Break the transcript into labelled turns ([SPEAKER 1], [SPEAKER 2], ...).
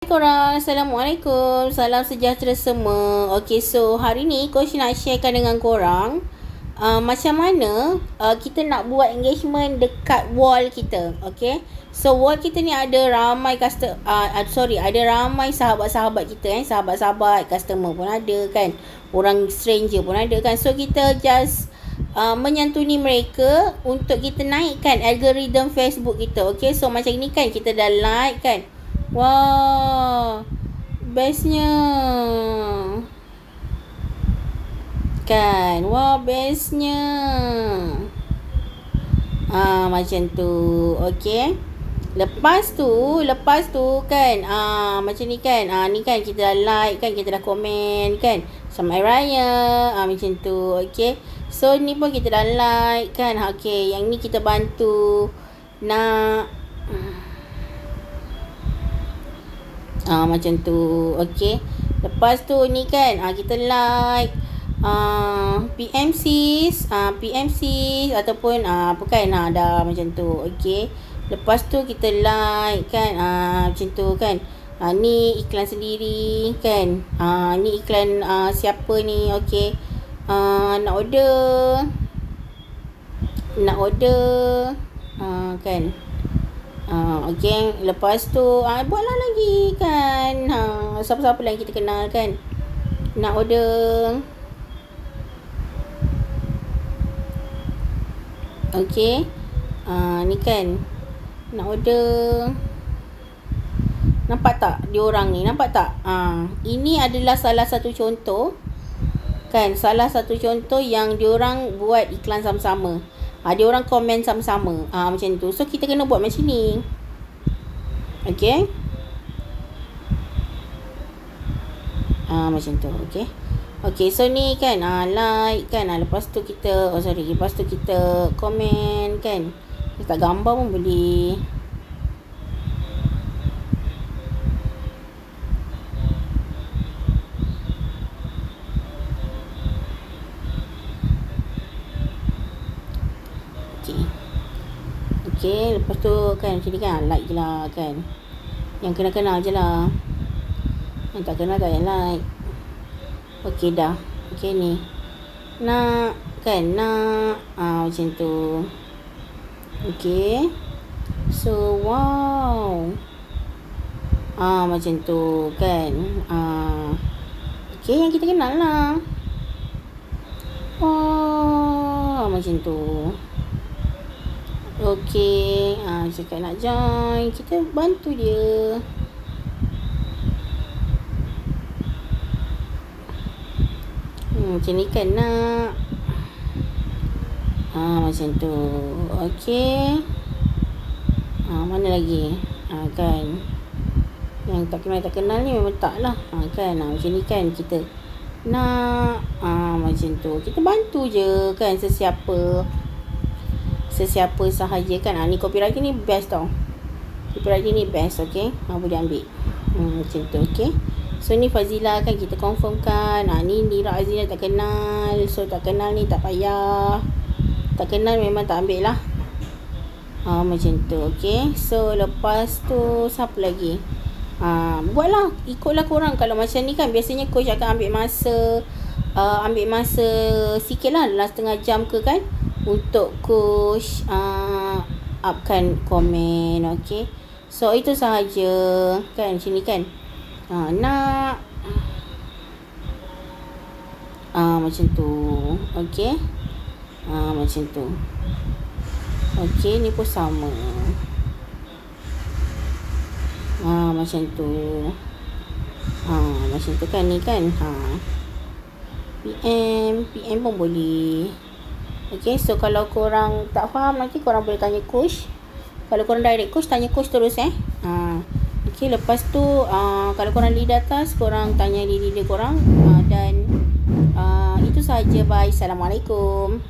[SPEAKER 1] Korang, Assalamualaikum. Salam sejahtera semua. Okay, so hari ni Coach nak sharekan dengan korang macam mana kita nak buat engagement dekat wall kita. Okay, so wall kita ni ada ramai ada ramai sahabat-sahabat kita sahabat-sahabat, customer pun ada kan, orang stranger pun ada kan. So kita just menyantuni mereka untuk kita naikkan algoritma Facebook kita. Okay, so macam ni kan, kita dah like kan. Wah, bestnya kan. Wah, bestnya macam tu. Okay, Lepas tu kan macam ni kan. Ni kan kita dah like kan, kita dah komen kan, selamat raya macam tu. Okay, so ni pun kita dah like kan. Okay, yang ni kita bantu nak macam tu. Okay, lepas tu ni kan kita like PMCs ataupun apa kan, dah macam tu. Okay, lepas tu kita like kan macam tu kan. Ni iklan sendiri kan. Ni iklan siapa ni. Okay, nak order kan. Okay, lepas tu buatlah lagi kan. Siapa-siapa lagi kita kenal kan, nak order. Okay, ni kan nak order. Nampak tak diorang ni? Nampak tak? Ini adalah salah satu contoh kan, salah satu contoh yang diorang buat iklan sama-sama. Diorang komen sama-sama macam tu. So kita kena buat macam ni. Okay, macam tu. Okay, so ni kan like kan. Lepas tu kita lepas tu kita komen kan. Letak gambar pun boleh. Okay, lepas tu kan macam ni kan, like je lah kan. Yang kenal-kenal je lah, yang tak kenal tak payah like. Okay dah. Okay, ni nak kan, nak macam tu. Okay, so wow, macam tu kan. Okay, yang kita kenal lah. Macam tu. Okay, cakap nak join, kita bantu dia. Macam ni kan nak. Macam tu. Okay, mana lagi? Kan, yang tak kenal ni memang tak lah. Kan, macam ni kan kita nak. Macam tu. Kita bantu je kan, sesiapa sahaja kan. Ni copyright ni best tau. Copyright ni best. Okay, boleh ambil. Macam tu. Okay, so ni Fazila kan, kita confirmkan. Ni Nira Azina tak kenal. So tak kenal ni tak payah. Tak kenal memang tak ambil lah. Macam tu. Okay, so lepas tu siapa lagi? Buatlah, ikutlah korang. Kalau macam ni kan, biasanya coach akan ambil masa sikit lah, dalam setengah jam ke kan, untuk coach upkan komen. Okay, so itu sahaja kan. Macam ni kan. Nak macam tu. Okay, macam tu. Okay, ni pun sama. Macam tu. Macam tu kan. Ni kan PM pun boleh. Okay, so kalau korang tak faham, nanti korang boleh tanya coach. Kalau korang direct coach, tanya coach terus Okay, lepas tu kalau korang lead atas, korang tanya leader korang. Dan itu sahaja. Bye. Assalamualaikum.